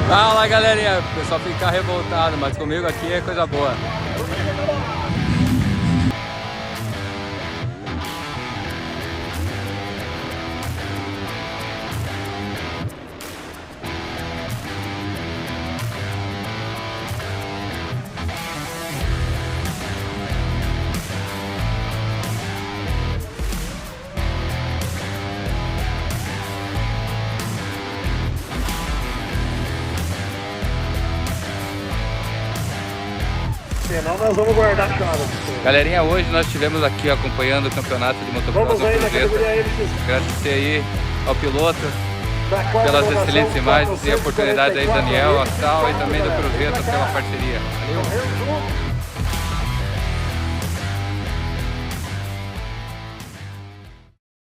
Fala galerinha, o pessoal fica revoltado, mas comigo aqui é coisa boa. Senão nós vamos guardar a chave. Galerinha, hoje nós estivemos aqui acompanhando o campeonato de motocross Vamos do aí na Cruzeiro. categoria MX. Agradecer aí ao piloto Da quarta pelas colocação, excelentes imagens e a oportunidade aí, 444 Daniel, metros, Assal e também do galera. Cruzeiro pela parceria. Valeu! Correndo junto.